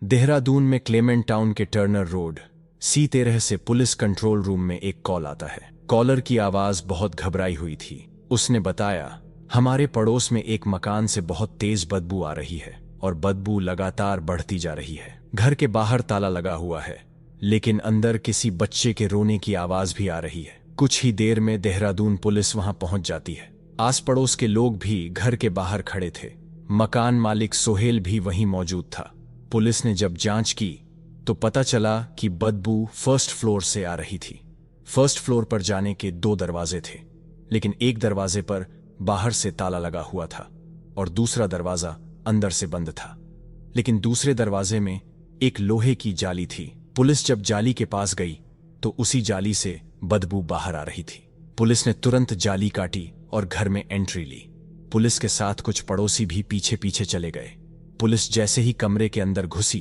देहरादून में Clement town के Turner road C13 से पुलिस कंट्रोल रूम में एक कॉल आता है। कॉलर की आवाज बहुत घबराई हुई थी। उसने बताया, हमारे पड़ोस में एक मकान से बहुत तेज बदबू आ रही है और बदबू लगातार बढ़ती जा रही है। घर के बाहर ताला लगा हुआ है, लेकिन अंदर किसी बच्चे के रोने की आवाज भी आ रही है। कुछ ही देर में देहरादून पुलिस वहां पहुंच जाती है। आस पड़ोस के लोग भी घर के बाहर खड़े थे। मकान मालिक सोहेल भी वहीं मौजूद था। पुलिस ने जब जांच की तो पता चला कि बदबू फर्स्ट फ्लोर से आ रही थी। फर्स्ट फ्लोर पर जाने के 2 दरवाजे थे, लेकिन एक दरवाजे पर बाहर से ताला लगा हुआ था और दूसरा दरवाजा अंदर से बंद था। लेकिन दूसरे दरवाजे में एक लोहे की जाली थी। पुलिस जब जाली के पास गई तो उसी जाली से बदबू बाहर आ रही थी। पुलिस ने तुरंत जाली काटी और घर में एंट्री ली। पुलिस के साथ कुछ पड़ोसी भी पीछे पीछे चले गए। पुलिस जैसे ही कमरे के अंदर घुसी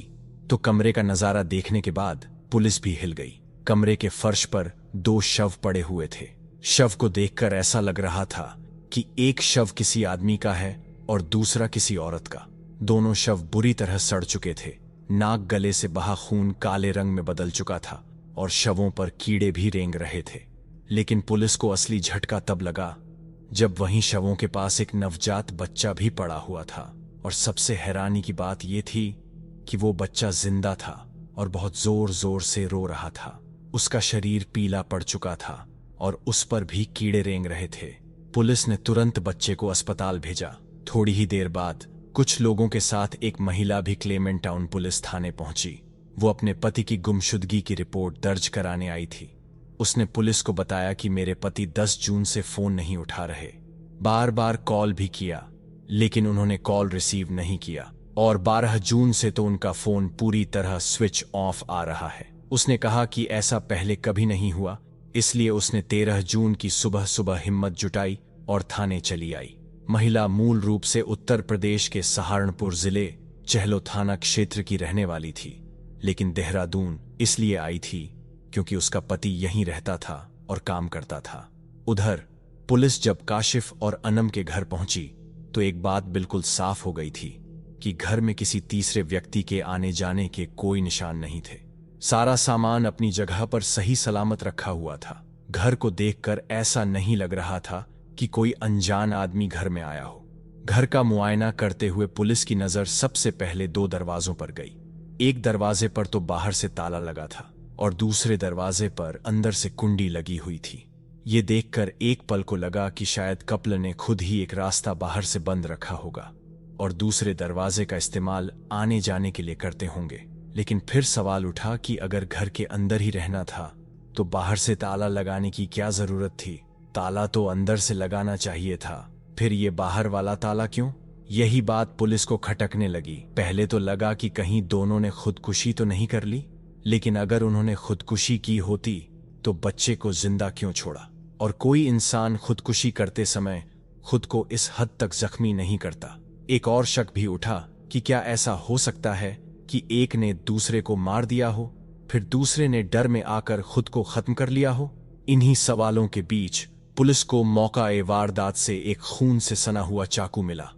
तो कमरे का नजारा देखने के बाद पुलिस भी हिल गई। कमरे के फर्श पर 2 शव पड़े हुए थे। शव को देखकर ऐसा लग रहा था कि एक शव किसी आदमी का है और दूसरा किसी औरत का। दोनों शव बुरी तरह सड़ चुके थे। नाक गले से बहा खून काले रंग में बदल चुका था और शवों पर कीड़े भी रेंग रहे थे। लेकिन पुलिस को असली झटका तब लगा जब वहीं शवों के पास एक नवजात बच्चा भी पड़ा हुआ था। और सबसे हैरानी की बात यह थी कि वो बच्चा जिंदा था और बहुत जोर जोर से रो रहा था। उसका शरीर पीला पड़ चुका था और उस पर भी कीड़े रेंग रहे थे। पुलिस ने तुरंत बच्चे को अस्पताल भेजा। थोड़ी ही देर बाद कुछ लोगों के साथ एक महिला भी क्लेमेंट टाउन पुलिस थाने पहुंची। वो अपने पति की गुमशुदगी की रिपोर्ट दर्ज कराने आई थी। उसने पुलिस को बताया कि मेरे पति 10 जून से फोन नहीं उठा रहे। बार बार कॉल भी किया, लेकिन उन्होंने कॉल रिसीव नहीं किया और 12 जून से तो उनका फोन पूरी तरह स्विच ऑफ आ रहा है। उसने कहा कि ऐसा पहले कभी नहीं हुआ, इसलिए उसने 13 जून की सुबह सुबह हिम्मत जुटाई और थाने चली आई। महिला मूल रूप से उत्तर प्रदेश के सहारनपुर जिले चहलो थाना क्षेत्र की रहने वाली थी, लेकिन देहरादून इसलिए आई थी क्योंकि उसका पति यहीं रहता था और काम करता था। उधर पुलिस जब काशिफ और अनम के घर पहुंची तो एक बात बिल्कुल साफ हो गई थी कि घर में किसी तीसरे व्यक्ति के आने जाने के कोई निशान नहीं थे। सारा सामान अपनी जगह पर सही सलामत रखा हुआ था। घर को देखकर ऐसा नहीं लग रहा था कि कोई अनजान आदमी घर में आया हो। घर का मुआयना करते हुए पुलिस की नजर सबसे पहले 2 दरवाजों पर गई। एक दरवाजे पर तो बाहर से ताला लगा था और दूसरे दरवाजे पर अंदर से कुंडी लगी हुई थी। ये देखकर एक पल को लगा कि शायद कपल ने खुद ही एक रास्ता बाहर से बंद रखा होगा और दूसरे दरवाजे का इस्तेमाल आने जाने के लिए करते होंगे। लेकिन फिर सवाल उठा कि अगर घर के अंदर ही रहना था तो बाहर से ताला लगाने की क्या जरूरत थी? ताला तो अंदर से लगाना चाहिए था, फिर ये बाहर वाला ताला क्यों? यही बात पुलिस को खटकने लगी। पहले तो लगा कि कहीं दोनों ने खुदकुशी तो नहीं कर ली, लेकिन अगर उन्होंने खुदकुशी की होती तो बच्चे को जिंदा क्यों छोड़ा? और कोई इंसान खुदकुशी करते समय खुद को इस हद तक जख्मी नहीं करता। एक और शक भी उठा कि क्या ऐसा हो सकता है कि एक ने दूसरे को मार दिया हो, फिर दूसरे ने डर में आकर खुद को खत्म कर लिया हो? इन्हीं सवालों के बीच पुलिस को मौका-ए वारदात से एक खून से सना हुआ चाकू मिला।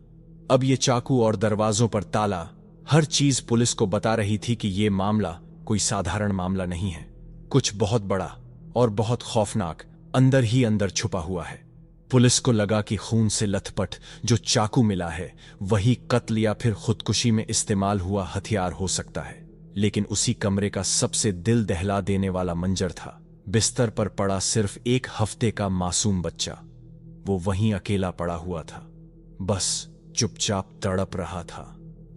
अब ये चाकू और दरवाजों पर ताला, हर चीज पुलिस को बता रही थी कि ये मामला कोई साधारण मामला नहीं है। कुछ बहुत बड़ा और बहुत खौफनाक अंदर ही अंदर छुपा हुआ है। पुलिस को लगा कि खून से लथपथ जो चाकू मिला है वही कत्ल या फिर खुदकुशी में इस्तेमाल हुआ हथियार हो सकता है। लेकिन उसी कमरे का सबसे दिल दहला देने वाला मंजर था। बिस्तर पर पड़ा सिर्फ 1 हफ्ते का मासूम बच्चा। वो वहीं अकेला पड़ा हुआ था, बस चुपचाप तड़प रहा था।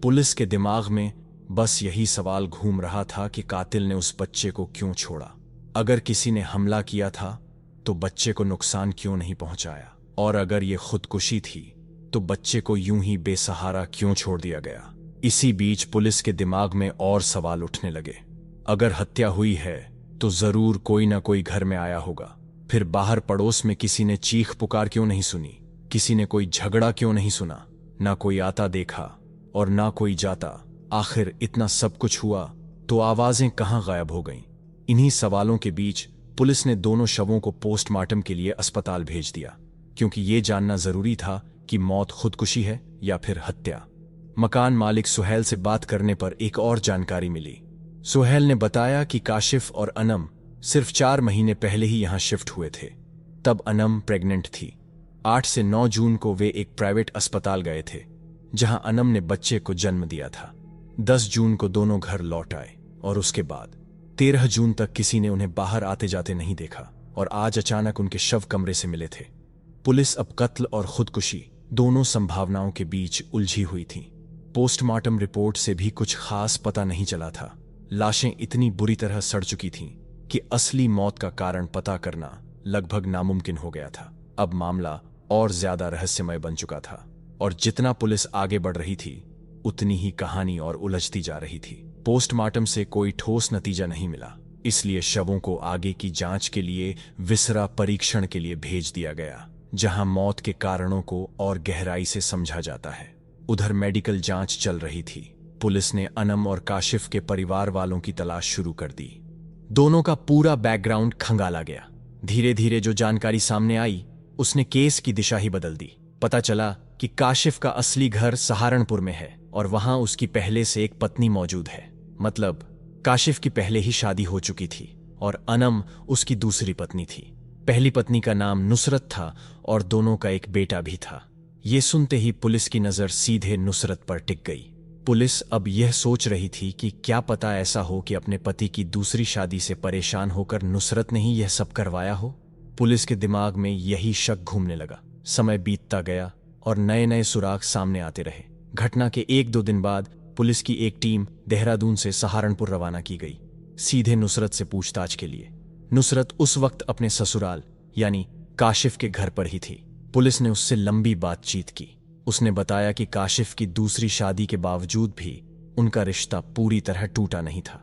पुलिस के दिमाग में बस यही सवाल घूम रहा था कि कातिल ने उस बच्चे को क्यों छोड़ा? अगर किसी ने हमला किया था तो बच्चे को नुकसान क्यों नहीं पहुंचाया? और अगर ये खुदकुशी थी तो बच्चे को यूं ही बेसहारा क्यों छोड़ दिया गया? इसी बीच पुलिस के दिमाग में और सवाल उठने लगे। अगर हत्या हुई है तो जरूर कोई ना कोई घर में आया होगा। फिर बाहर पड़ोस में किसी ने चीख पुकार क्यों नहीं सुनी? किसी ने कोई झगड़ा क्यों नहीं सुना? ना कोई आता देखा और ना कोई जाता। आखिर इतना सब कुछ हुआ तो आवाजें कहां गायब हो गईं? इन्हीं सवालों के बीच पुलिस ने दोनों शवों को पोस्टमार्टम के लिए अस्पताल भेज दिया, क्योंकि ये जानना जरूरी था कि मौत खुदकुशी है या फिर हत्या। मकान मालिक सुहेल से बात करने पर एक और जानकारी मिली। सुहेल ने बताया कि काशिफ और अनम सिर्फ 4 महीने पहले ही यहां शिफ्ट हुए थे। तब अनम प्रेग्नेंट थी। 8 से 9 जून को वे एक प्राइवेट अस्पताल गए थे, जहां अनम ने बच्चे को जन्म दिया था। 10 जून को दोनों घर लौट आए और उसके बाद 13 जून तक किसी ने उन्हें बाहर आते जाते नहीं देखा और आज अचानक उनके शव कमरे से मिले थे। पुलिस अब कत्ल और खुदकुशी दोनों संभावनाओं के बीच उलझी हुई थी। पोस्टमार्टम रिपोर्ट से भी कुछ खास पता नहीं चला था। लाशें इतनी बुरी तरह सड़ चुकी थीं कि असली मौत का कारण पता करना लगभग नामुमकिन हो गया था। अब मामला और ज्यादा रहस्यमय बन चुका था और जितना पुलिस आगे बढ़ रही थी उतनी ही कहानी और उलझती जा रही थी। पोस्टमार्टम से कोई ठोस नतीजा नहीं मिला, इसलिए शवों को आगे की जांच के लिए विसरा परीक्षण के लिए भेज दिया गया, जहां मौत के कारणों को और गहराई से समझा जाता है। उधर मेडिकल जांच चल रही थी। पुलिस ने अनम और काशिफ के परिवार वालों की तलाश शुरू कर दी। दोनों का पूरा बैकग्राउंड खंगाला गया। धीरे धीरे जो जानकारी सामने आई उसने केस की दिशा ही बदल दी। पता चला कि काशिफ का असली घर सहारनपुर में है और वहां उसकी पहले से एक पत्नी मौजूद है। मतलब काशिफ की पहले ही शादी हो चुकी थी और अनम उसकी दूसरी पत्नी थी। पहली पत्नी का नाम नुसरत था और दोनों का एक बेटा भी था। ये सुनते ही पुलिस की नजर सीधे नुसरत पर टिक गई। पुलिस अब यह सोच रही थी कि क्या पता ऐसा हो कि अपने पति की दूसरी शादी से परेशान होकर नुसरत ने ही यह सब करवाया हो। पुलिस के दिमाग में यही शक घूमने लगा। समय बीतता गया और नए नए सुराग सामने आते रहे। घटना के 1-2 दिन बाद पुलिस की एक टीम देहरादून से सहारनपुर रवाना की गई, सीधे नुसरत से पूछताछ के लिए। नुसरत उस वक्त अपने ससुराल यानी काशिफ के घर पर ही थी। पुलिस ने उससे लंबी बातचीत की। उसने बताया कि काशिफ की दूसरी शादी के बावजूद भी उनका रिश्ता पूरी तरह टूटा नहीं था।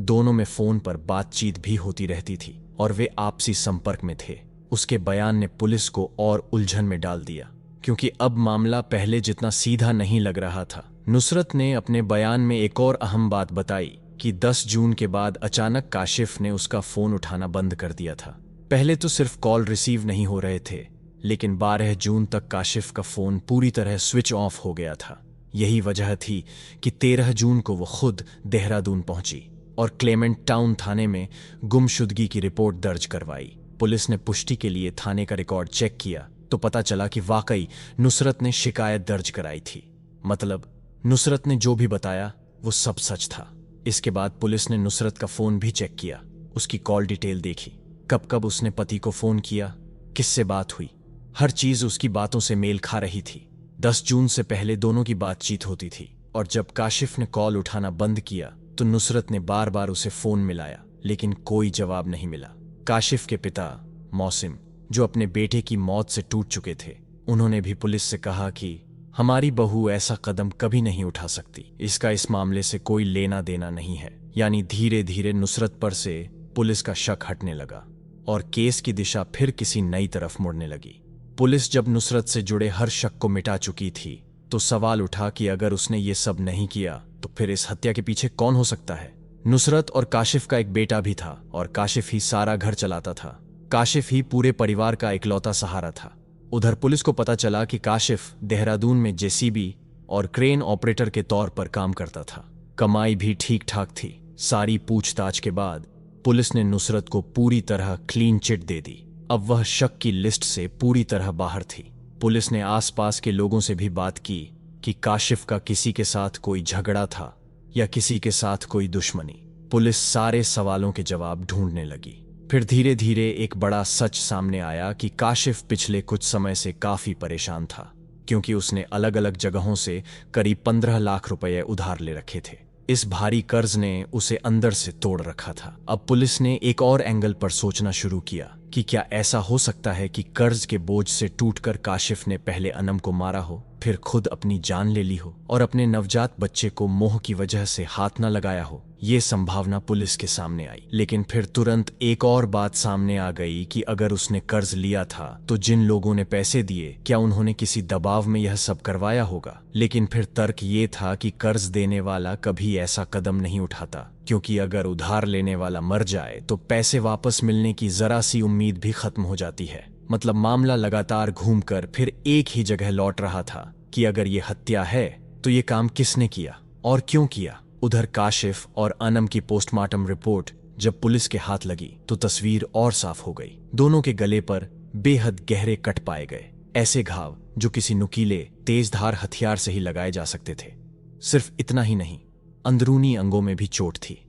दोनों में फोन पर बातचीत भी होती रहती थी और वे आपसी संपर्क में थे। उसके बयान ने पुलिस को और उलझन में डाल दिया, क्योंकि अब मामला पहले जितना सीधा नहीं लग रहा था। नुसरत ने अपने बयान में एक और अहम बात बताई कि 10 जून के बाद अचानक काशिफ ने उसका फोन उठाना बंद कर दिया था। पहले तो सिर्फ कॉल रिसीव नहीं हो रहे थे, लेकिन 12 जून तक काशिफ का फोन पूरी तरह स्विच ऑफ हो गया था। यही वजह थी कि 13 जून को वो खुद देहरादून पहुंची और क्लेमेंट टाउन थाने में गुमशुदगी की रिपोर्ट दर्ज करवाई। पुलिस ने पुष्टि के लिए थाने का रिकॉर्ड चेक किया तो पता चला कि वाकई नुसरत ने शिकायत दर्ज कराई थी। मतलब नुसरत ने जो भी बताया वो सब सच था। इसके बाद पुलिस ने नुसरत का फोन भी चेक किया, उसकी कॉल डिटेल देखी, कब कब उसने पति को फोन किया, किससे बात हुई, हर चीज उसकी बातों से मेल खा रही थी। 10 जून से पहले दोनों की बातचीत होती थी और जब काशिफ ने कॉल उठाना बंद किया तो नुसरत ने बार बार उसे फोन मिलाया, लेकिन कोई जवाब नहीं मिला। काशिफ के पिता मौसिम, जो अपने बेटे की मौत से टूट चुके थे, उन्होंने भी पुलिस से कहा कि हमारी बहू ऐसा कदम कभी नहीं उठा सकती, इसका इस मामले से कोई लेना देना नहीं है। यानी धीरे धीरे नुसरत पर से पुलिस का शक हटने लगा और केस की दिशा फिर किसी नई तरफ मुड़ने लगी। पुलिस जब नुसरत से जुड़े हर शक को मिटा चुकी थी तो सवाल उठा कि अगर उसने ये सब नहीं किया तो फिर इस हत्या के पीछे कौन हो सकता है। नुसरत और काशिफ का एक बेटा भी था और काशिफ ही सारा घर चलाता था। काशिफ ही पूरे परिवार का इकलौता सहारा था। उधर पुलिस को पता चला कि काशिफ देहरादून में जेसीबी और क्रेन ऑपरेटर के तौर पर काम करता था। कमाई भी ठीक ठाक थी। सारी पूछताछ के बाद पुलिस ने नुसरत को पूरी तरह क्लीन चिट दे दी। अब वह शक की लिस्ट से पूरी तरह बाहर थी। पुलिस ने आसपास के लोगों से भी बात की कि काशिफ का किसी के साथ कोई झगड़ा था या किसी के साथ कोई दुश्मनी। पुलिस सारे सवालों के जवाब ढूंढने लगी। फिर धीरे धीरे एक बड़ा सच सामने आया कि काशिफ पिछले कुछ समय से काफी परेशान था, क्योंकि उसने अलग अलग जगहों से करीब 15 लाख रुपए उधार ले रखे थे। इस भारी कर्ज ने उसे अंदर से तोड़ रखा था। अब पुलिस ने एक और एंगल पर सोचना शुरू किया कि क्या ऐसा हो सकता है कि कर्ज के बोझ से टूटकर काशिफ ने पहले अनम को मारा हो, फिर खुद अपनी जान ले ली हो और अपने नवजात बच्चे को मोह की वजह से हाथ न लगाया हो। ये संभावना पुलिस के सामने आई, लेकिन फिर तुरंत एक और बात सामने आ गई कि अगर उसने कर्ज लिया था तो जिन लोगों ने पैसे दिए, क्या उन्होंने किसी दबाव में यह सब करवाया होगा। लेकिन फिर तर्क ये था कि कर्ज देने वाला कभी ऐसा कदम नहीं उठाता, क्योंकि अगर उधार लेने वाला मर जाए तो पैसे वापस मिलने की जरा सी उम्मीद भी खत्म हो जाती है। मतलब मामला लगातार घूमकर फिर एक ही जगह लौट रहा था कि अगर ये हत्या है तो ये काम किसने किया और क्यों किया? उधर काशिफ और अनम की पोस्टमार्टम रिपोर्ट जब पुलिस के हाथ लगी तो तस्वीर और साफ हो गई। दोनों के गले पर बेहद गहरे कट पाए गए, ऐसे घाव जो किसी नुकीले तेजधार हथियार से ही लगाए जा सकते थे। सिर्फ इतना ही नहीं, अंदरूनी अंगों में भी चोट थी।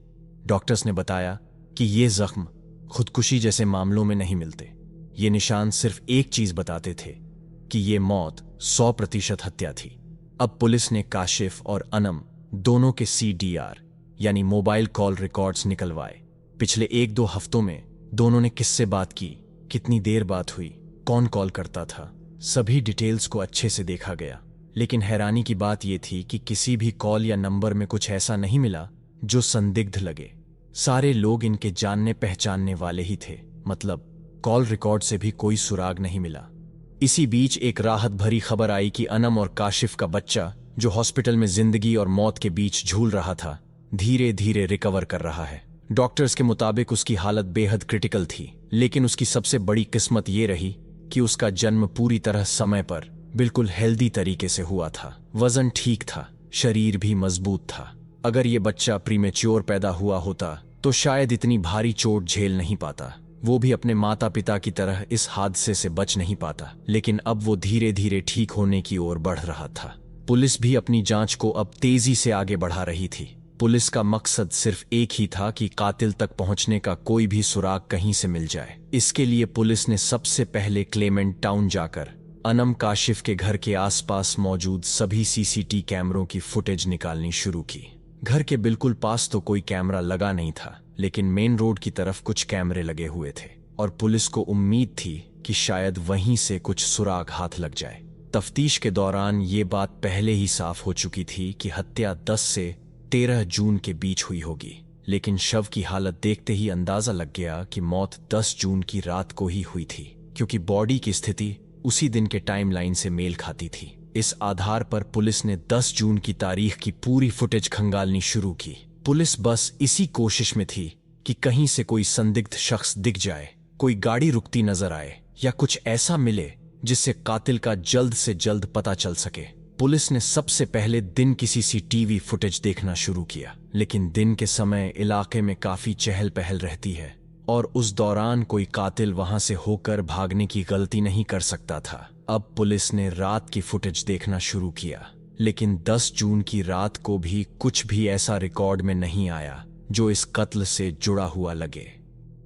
डॉक्टर्स ने बताया कि ये जख्म खुदकुशी जैसे मामलों में नहीं मिलते। ये निशान सिर्फ एक चीज बताते थे कि ये मौत 100% हत्या थी। अब पुलिस ने काशिफ और अनम दोनों के CDR यानी मोबाइल कॉल रिकॉर्ड्स निकलवाए। पिछले 1-2 हफ्तों में दोनों ने किससे बात की, कितनी देर बात हुई, कौन कॉल करता था, सभी डिटेल्स को अच्छे से देखा गया। लेकिन हैरानी की बात यह थी कि किसी भी कॉल या नंबर में कुछ ऐसा नहीं मिला जो संदिग्ध लगे। सारे लोग इनके जानने पहचानने वाले ही थे, मतलब कॉल रिकॉर्ड से भी कोई सुराग नहीं मिला। इसी बीच एक राहत भरी खबर आई कि अनम और काशिफ का बच्चा, जो हॉस्पिटल में जिंदगी और मौत के बीच झूल रहा था, धीरे धीरे रिकवर कर रहा है। डॉक्टर्स के मुताबिक उसकी हालत बेहद क्रिटिकल थी, लेकिन उसकी सबसे बड़ी किस्मत ये रही कि उसका जन्म पूरी तरह समय पर बिल्कुल हेल्दी तरीके से हुआ था। वजन ठीक था, शरीर भी मजबूत था। अगर ये बच्चा प्रीमेच्योर पैदा हुआ होता तो शायद इतनी भारी चोट झेल नहीं पाता, वो भी अपने माता पिता की तरह इस हादसे से बच नहीं पाता। लेकिन अब वो धीरे धीरे ठीक होने की ओर बढ़ रहा था। पुलिस भी अपनी जांच को अब तेजी से आगे बढ़ा रही थी। पुलिस का मकसद सिर्फ एक ही था कि कातिल तक पहुंचने का कोई भी सुराग कहीं से मिल जाए। इसके लिए पुलिस ने सबसे पहले क्लेमेंट टाउन जाकर अनम काशिफ के घर के आसपास मौजूद सभी CCTV कैमरों की फुटेज निकालनी शुरू की। घर के बिल्कुल पास तो कोई कैमरा लगा नहीं था, लेकिन मेन रोड की तरफ कुछ कैमरे लगे हुए थे और पुलिस को उम्मीद थी कि शायद वहीं से कुछ सुराग हाथ लग जाए। तफ्तीश के दौरान ये बात पहले ही साफ हो चुकी थी कि हत्या 10 से 13 जून के बीच हुई होगी, लेकिन शव की हालत देखते ही अंदाजा लग गया कि मौत 10 जून की रात को ही हुई थी, क्योंकि बॉडी की स्थिति उसी दिन के टाइमलाइन से मेल खाती थी। इस आधार पर पुलिस ने 10 जून की तारीख की पूरी फुटेज खंगालनी शुरू की। पुलिस बस इसी कोशिश में थी कि कहीं से कोई संदिग्ध शख्स दिख जाए, कोई गाड़ी रुकती नजर आए या कुछ ऐसा मिले जिससे कातिल का जल्द से जल्द पता चल सके। पुलिस ने सबसे पहले दिन की CCTV फुटेज देखना शुरू किया, लेकिन दिन के समय इलाके में काफी चहल पहल रहती है और उस दौरान कोई कातिल वहां से होकर भागने की गलती नहीं कर सकता था। अब पुलिस ने रात की फुटेज देखना शुरू किया, लेकिन 10 जून की रात को भी कुछ भी ऐसा रिकॉर्ड में नहीं आया जो इस कत्ल से जुड़ा हुआ लगे।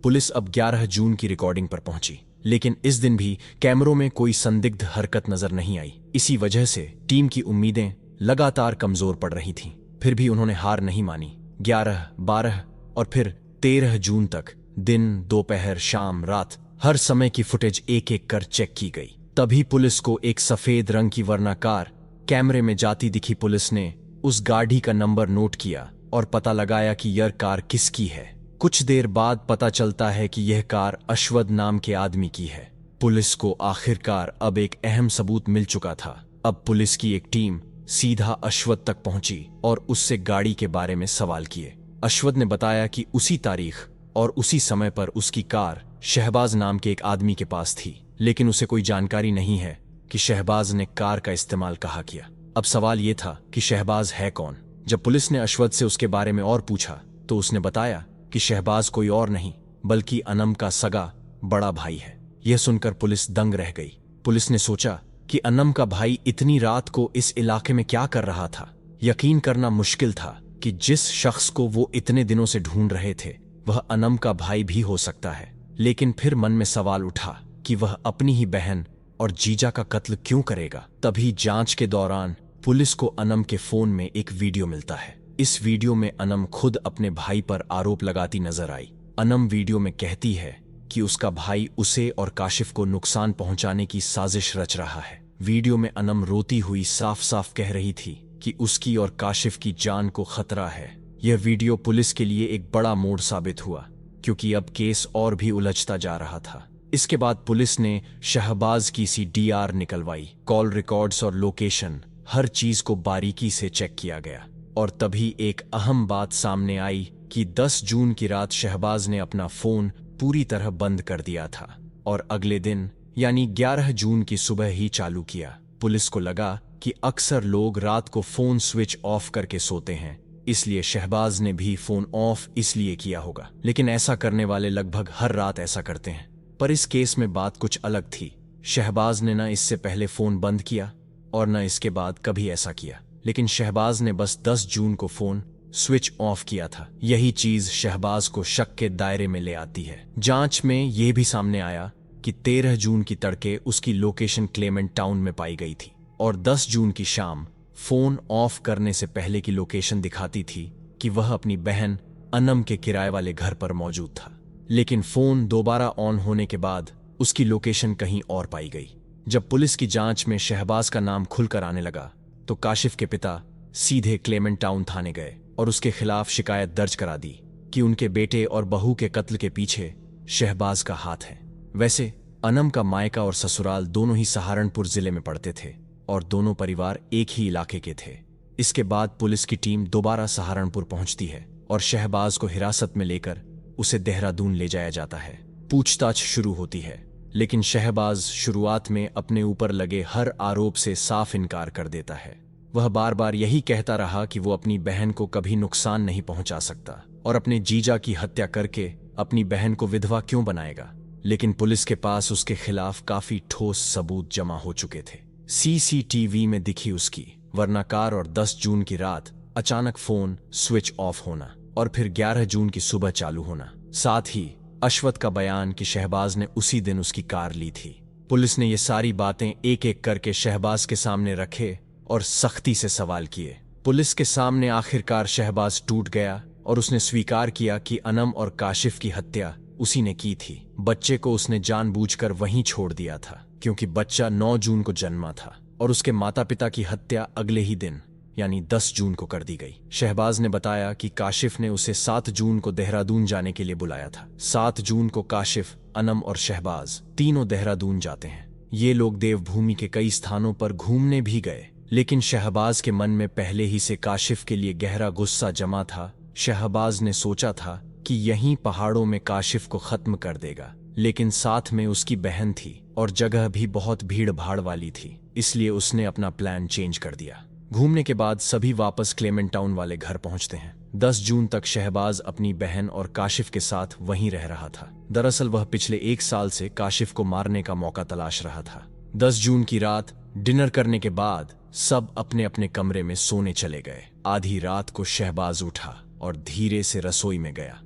पुलिस अब 11 जून की रिकॉर्डिंग पर पहुंची, लेकिन इस दिन भी कैमरों में कोई संदिग्ध हरकत नजर नहीं आई। इसी वजह से टीम की उम्मीदें लगातार कमजोर पड़ रही थीं। फिर भी उन्होंने हार नहीं मानी। 11, 12 और फिर 13 जून तक दिन, दोपहर, शाम, रात, हर समय की फुटेज एक एक कर चेक की गई। तभी पुलिस को एक सफेद रंग की वर्ना कार कैमरे में जाती दिखी। पुलिस ने उस गाड़ी का नंबर नोट किया और पता लगाया कि यह कार किसकी है। कुछ देर बाद पता चलता है कि यह कार अश्वद नाम के आदमी की है। पुलिस को आखिरकार अब एक अहम सबूत मिल चुका था। अब पुलिस की एक टीम सीधा अश्वद तक पहुंची और उससे गाड़ी के बारे में सवाल किए। अश्वद ने बताया कि उसी तारीख और उसी समय पर उसकी कार शहबाज नाम के एक आदमी के पास थी, लेकिन उसे कोई जानकारी नहीं है कि शहबाज ने कार का इस्तेमाल कहाँ किया। अब सवाल यह था कि शहबाज है कौन। जब पुलिस ने अश्वद से उसके बारे में और पूछा तो उसने बताया कि शहबाज कोई और नहीं बल्कि अनम का सगा बड़ा भाई है। यह सुनकर पुलिस दंग रह गई। पुलिस ने सोचा कि अनम का भाई इतनी रात को इस इलाके में क्या कर रहा था। यकीन करना मुश्किल था कि जिस शख्स को वो इतने दिनों से ढूंढ रहे थे वह अनम का भाई भी हो सकता है। लेकिन फिर मन में सवाल उठा कि वह अपनी ही बहन और जीजा का कत्ल क्यों करेगा। तभी जांच के दौरान पुलिस को अनम के फोन में एक वीडियो मिलता है। इस वीडियो में अनम खुद अपने भाई पर आरोप लगाती नजर आई। अनम वीडियो में कहती है कि उसका भाई उसे और काशिफ को नुकसान पहुंचाने की साजिश रच रहा है। वीडियो में अनम रोती हुई साफ साफ कह रही थी कि उसकी और काशिफ की जान को खतरा है। यह वीडियो पुलिस के लिए एक बड़ा मोड़ साबित हुआ, क्योंकि अब केस और भी उलझता जा रहा था। इसके बाद पुलिस ने शहबाज की CDR निकलवाई। कॉल रिकॉर्ड्स और लोकेशन, हर चीज को बारीकी से चेक किया गया। और तभी एक अहम बात सामने आई कि 10 जून की रात शहबाज ने अपना फोन पूरी तरह बंद कर दिया था और अगले दिन यानी 11 जून की सुबह ही चालू किया। पुलिस को लगा कि अक्सर लोग रात को फोन स्विच ऑफ करके सोते हैं, इसलिए शहबाज ने भी फोन ऑफ इसलिए किया होगा। लेकिन ऐसा करने वाले लगभग हर रात ऐसा करते हैं। पर इस केस में बात कुछ अलग थी। शहबाज ने न इससे पहले फोन बंद किया और न इसके बाद कभी ऐसा किया, लेकिन शहबाज ने बस 10 जून को फोन स्विच ऑफ किया था। यही चीज शहबाज को शक के दायरे में ले आती है। जांच में यह भी सामने आया कि 13 जून की तड़के उसकी लोकेशन क्लेमेंट टाउन में पाई गई थी और 10 जून की शाम फोन ऑफ करने से पहले की लोकेशन दिखाती थी कि वह अपनी बहन अनम के किराए वाले घर पर मौजूद था। लेकिन फोन दोबारा ऑन होने के बाद उसकी लोकेशन कहीं और पाई गई। जब पुलिस की जांच में शहबाज का नाम खुलकर आने लगा तो काशिफ के पिता सीधे क्लेमेंट टाउन थाने गए और उसके खिलाफ शिकायत दर्ज करा दी कि उनके बेटे और बहू के कत्ल के पीछे शहबाज का हाथ है। वैसे अनम का मायका और ससुराल दोनों ही सहारनपुर जिले में पड़ते थे और दोनों परिवार एक ही इलाके के थे। इसके बाद पुलिस की टीम दोबारा सहारनपुर पहुंचती है और शहबाज को हिरासत में लेकर उसे देहरादून ले जाया जाता है। पूछताछ शुरू होती है, लेकिन शहबाज शुरुआत में अपने ऊपर लगे हर आरोप से साफ इनकार कर देता है। वह बार बार यही कहता रहा कि वो अपनी बहन को कभी नुकसान नहीं पहुंचा सकता और अपने जीजा की हत्या करके अपनी बहन को विधवा क्यों बनाएगा। लेकिन पुलिस के पास उसके खिलाफ काफी ठोस सबूत जमा हो चुके थे। सीसीटीवी में दिखी उसकी वर्णाकार और 10 जून की रात अचानक फोन स्विच ऑफ होना और फिर 11 जून की सुबह चालू होना। साथ ही अश्वत का बयान कि शहबाज ने उसी दिन उसकी कार ली थी। पुलिस ने ये सारी बातें एक एक करके शहबाज के सामने रखे और सख्ती से सवाल किए। पुलिस के सामने आखिरकार शहबाज टूट गया और उसने स्वीकार किया कि अनम और काशिफ की हत्या उसी ने की थी। बच्चे को उसने जानबूझकर वहीं छोड़ दिया था क्योंकि बच्चा 9 जून को जन्मा था और उसके माता पिता की हत्या अगले ही दिन यानी 10 जून को कर दी गई। शहबाज ने बताया कि काशिफ ने उसे 7 जून को देहरादून जाने के लिए बुलाया था। 7 जून को काशिफ, अनम और शहबाज तीनों देहरादून जाते हैं। ये लोग देवभूमि के कई स्थानों पर घूमने भी गए, लेकिन शहबाज के मन में पहले ही से काशिफ के लिए गहरा गुस्सा जमा था। शहबाज ने सोचा था कि यहीं पहाड़ों में काशिफ को खत्म कर देगा, लेकिन साथ में उसकी बहन थी और जगह भी बहुत भीड़ भाड़ वाली थी, इसलिए उसने अपना प्लान चेंज कर दिया। घूमने के बाद सभी वापस क्लेमेंट टाउन वाले घर पहुंचते हैं। 10 जून तक शहबाज अपनी बहन और काशिफ के साथ वहीं रह रहा था। दरअसल वह पिछले 1 साल से काशिफ को मारने का मौका तलाश रहा था। 10 जून की रात डिनर करने के बाद सब अपने अपने कमरे में सोने चले गए। आधी रात को शहबाज उठा और धीरे से रसोई में गया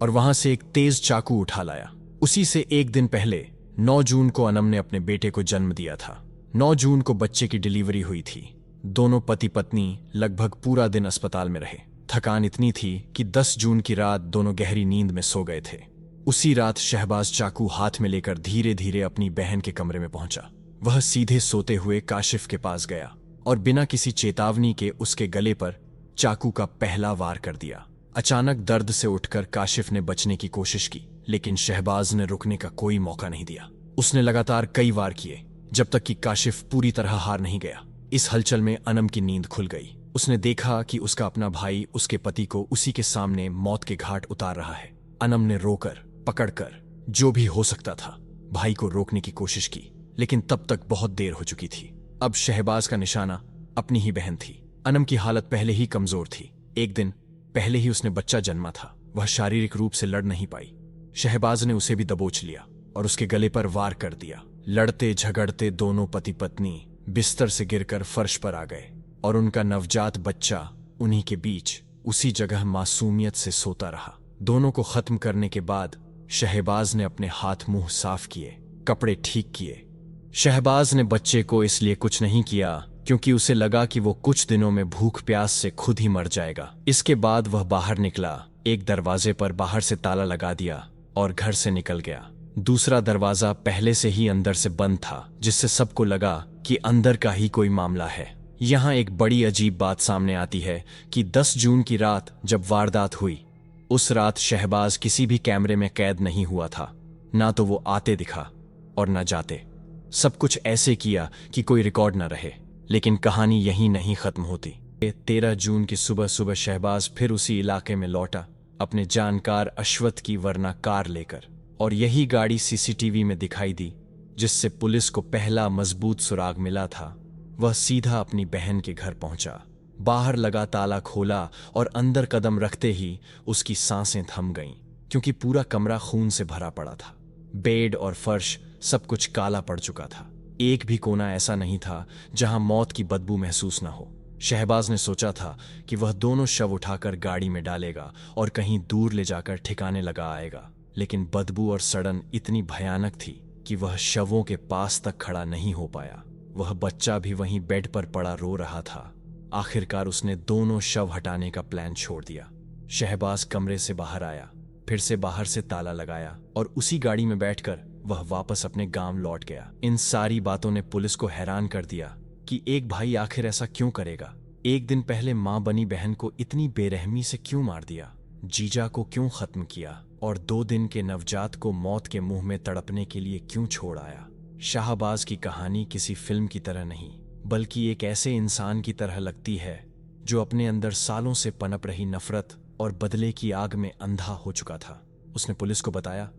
और वहां से एक तेज चाकू उठा लाया। उसी से एक दिन पहले 9 जून को अनम ने अपने बेटे को जन्म दिया था। 9 जून को बच्चे की डिलीवरी हुई थी। दोनों पति पत्नी लगभग पूरा दिन अस्पताल में रहे। थकान इतनी थी कि 10 जून की रात दोनों गहरी नींद में सो गए थे। उसी रात शहबाज चाकू हाथ में लेकर धीरे धीरे अपनी बहन के कमरे में पहुंचा। वह सीधे सोते हुए काशिफ के पास गया और बिना किसी चेतावनी के उसके गले पर चाकू का पहला वार कर दिया। अचानक दर्द से उठकर काशिफ ने बचने की कोशिश की, लेकिन शहबाज ने रुकने का कोई मौका नहीं दिया। उसने लगातार कई वार किए जब तक कि काशिफ पूरी तरह हार नहीं गया। इस हलचल में अनम की नींद खुल गई। उसने देखा कि उसका अपना भाई उसके पति को उसी के सामने मौत के घाट उतार रहा है। अनम ने रोकर, पकड़कर, जो भी हो सकता था भाई को रोकने की कोशिश की, लेकिन तब तक बहुत देर हो चुकी थी। अब शहबाज का निशाना अपनी ही बहन थी। अनम की हालत पहले ही कमजोर थी। एक दिन पहले ही उसने बच्चा जन्मा था। वह शारीरिक रूप से लड़ नहीं पाई। शहबाज ने उसे भी दबोच लिया और उसके गले पर वार कर दिया। लड़ते झगड़ते दोनों पति पत्नी बिस्तर से गिरकर फर्श पर आ गए और उनका नवजात बच्चा उन्हीं के बीच उसी जगह मासूमियत से सोता रहा। दोनों को खत्म करने के बाद शहबाज ने अपने हाथ मुंह साफ किए, कपड़े ठीक किए। शहबाज ने बच्चे को इसलिए कुछ नहीं किया क्योंकि उसे लगा कि वो कुछ दिनों में भूख प्यास से खुद ही मर जाएगा। इसके बाद वह बाहर निकला, एक दरवाजे पर बाहर से ताला लगा दिया और घर से निकल गया। दूसरा दरवाजा पहले से ही अंदर से बंद था, जिससे सबको लगा कि अंदर का ही कोई मामला है। यहाँ एक बड़ी अजीब बात सामने आती है कि 10 जून की रात जब वारदात हुई, उस रात शहबाज किसी भी कैमरे में कैद नहीं हुआ था। ना तो वो आते दिखा और न जाते। सब कुछ ऐसे किया कि कोई रिकॉर्ड न रहे। लेकिन कहानी यहीं नहीं खत्म होती। 13 जून की सुबह सुबह शहबाज फिर उसी इलाके में लौटा, अपने जानकार अश्वत की वरना कार लेकर, और यही गाड़ी सीसीटीवी में दिखाई दी, जिससे पुलिस को पहला मजबूत सुराग मिला था। वह सीधा अपनी बहन के घर पहुंचा। बाहर लगा ताला खोला और अंदर कदम रखते ही उसकी सांसें थम गईं, क्योंकि पूरा कमरा खून से भरा पड़ा था। बेड और फर्श सब कुछ काला पड़ चुका था। एक भी कोना ऐसा नहीं था जहां मौत की बदबू महसूस न हो। शहबाज ने सोचा था कि वह दोनों शव उठाकर गाड़ी में डालेगा और कहीं दूर ले जाकर ठिकाने लगा आएगा, लेकिन बदबू और सड़न इतनी भयानक थी कि वह शवों के पास तक खड़ा नहीं हो पाया। वह बच्चा भी वहीं बेड पर पड़ा रो रहा था। आखिरकार उसने दोनों शव हटाने का प्लान छोड़ दिया। शहबाज कमरे से बाहर आया, फिर से बाहर से ताला लगाया और उसी गाड़ी में बैठकर वह वापस अपने गांव लौट गया। इन सारी बातों ने पुलिस को हैरान कर दिया कि एक भाई आखिर ऐसा क्यों करेगा। एक दिन पहले मां बनी बहन को इतनी बेरहमी से क्यों मार दिया, जीजा को क्यों खत्म किया और 2 दिन के नवजात को मौत के मुंह में तड़पने के लिए क्यों छोड़ आया। शाहबाज की कहानी किसी फिल्म की तरह नहीं, बल्कि एक ऐसे इंसान की तरह लगती है जो अपने अंदर सालों से पनप रही नफरत और बदले की आग में अंधा हो चुका था। उसने पुलिस को बताया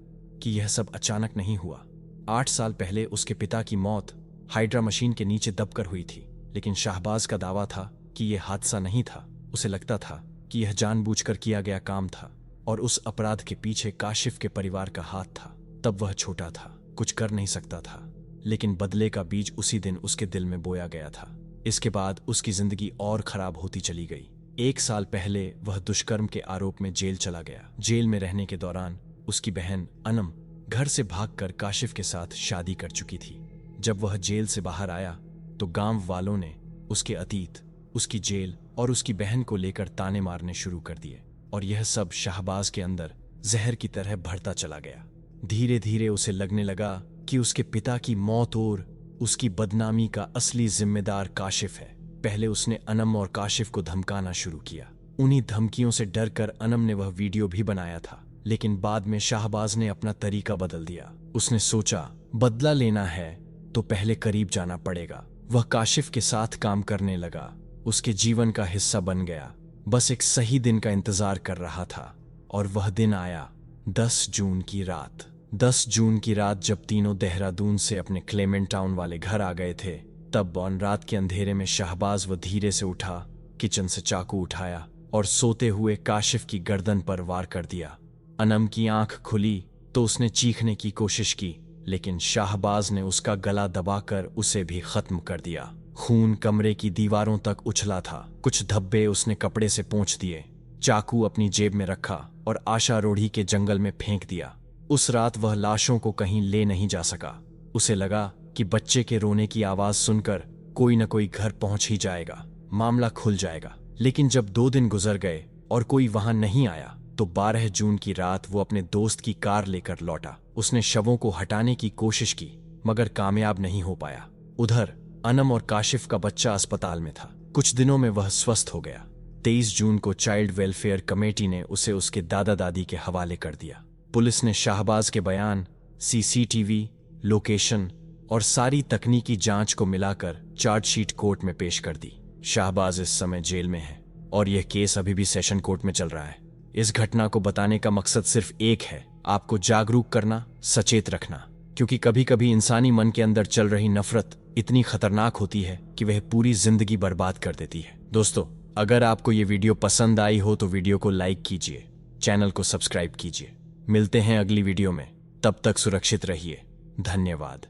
कि यह सब अचानक नहीं हुआ। 8 साल पहले उसके पिता की मौत हाइड्रा मशीन के नीचे दबकर हुई थी, लेकिन शाहबाज का दावा था कि यह हादसा नहीं था। उसे लगता था कि यह जानबूझकर किया गया काम था और उस अपराध के पीछे काशिफ के परिवार का हाथ था। तब वह छोटा था, कुछ कर नहीं सकता था, लेकिन बदले का बीज उसी दिन उसके दिल में बोया गया था। इसके बाद उसकी जिंदगी और खराब होती चली गई। 1 साल पहले वह दुष्कर्म के आरोप में जेल चला गया। जेल में रहने के दौरान उसकी बहन अनम घर से भागकर काशिफ के साथ शादी कर चुकी थी। जब वह जेल से बाहर आया तो गांव वालों ने उसके अतीत, उसकी जेल और उसकी बहन को लेकर ताने मारने शुरू कर दिए और यह सब शाहबाज के अंदर जहर की तरह बढ़ता चला गया। धीरे धीरे उसे लगने लगा कि उसके पिता की मौत और उसकी बदनामी का असली जिम्मेदार काशिफ है। पहले उसने अनम और काशिफ को धमकाना शुरू किया। उन्हीं धमकियों से डरकर अनम ने वह वीडियो भी बनाया था, लेकिन बाद में शाहबाज ने अपना तरीका बदल दिया। उसने सोचा बदला लेना है तो पहले करीब जाना पड़ेगा। वह काशिफ के साथ काम करने लगा, उसके जीवन का हिस्सा बन गया। बस एक सही दिन का इंतजार कर रहा था और वह दिन आया। 10 जून की रात। 10 जून की रात जब तीनों देहरादून से अपने क्लेमेंट टाउन वाले घर आ गए थे, तब बौन रात के अंधेरे में शाहबाज वह धीरे से उठा, किचन से चाकू उठाया और सोते हुए काशिफ की गर्दन पर वार कर दिया। अनम की आंख खुली तो उसने चीखने की कोशिश की, लेकिन शाहबाज ने उसका गला दबाकर उसे भी खत्म कर दिया। खून कमरे की दीवारों तक उछला था। कुछ धब्बे उसने कपड़े से पोंछ दिए, चाकू अपनी जेब में रखा और आशारोढ़ी के जंगल में फेंक दिया। उस रात वह लाशों को कहीं ले नहीं जा सका। उसे लगा कि बच्चे के रोने की आवाज सुनकर कोई न कोई घर पहुंच ही जाएगा, मामला खुल जाएगा। लेकिन जब 2 दिन गुजर गए और कोई वहां नहीं आया तो 12 जून की रात वो अपने दोस्त की कार लेकर लौटा। उसने शवों को हटाने की कोशिश की, मगर कामयाब नहीं हो पाया। उधर अनम और काशिफ का बच्चा अस्पताल में था। कुछ दिनों में वह स्वस्थ हो गया। 23 जून को चाइल्ड वेलफेयर कमेटी ने उसे उसके दादा दादी के हवाले कर दिया। पुलिस ने शाहबाज के बयान, सीसीटीवी, लोकेशन और सारी तकनीकी जांच को मिलाकर चार्जशीट कोर्ट में पेश कर दी। शाहबाज इस समय जेल में है और यह केस अभी भी सेशन कोर्ट में चल रहा है। इस घटना को बताने का मकसद सिर्फ एक है, आपको जागरूक करना, सचेत रखना, क्योंकि कभी कभी इंसानी मन के अंदर चल रही नफरत इतनी खतरनाक होती है कि वह पूरी जिंदगी बर्बाद कर देती है। दोस्तों, अगर आपको ये वीडियो पसंद आई हो तो वीडियो को लाइक कीजिए, चैनल को सब्सक्राइब कीजिए। मिलते हैं अगली वीडियो में, तब तक सुरक्षित रहिए। धन्यवाद।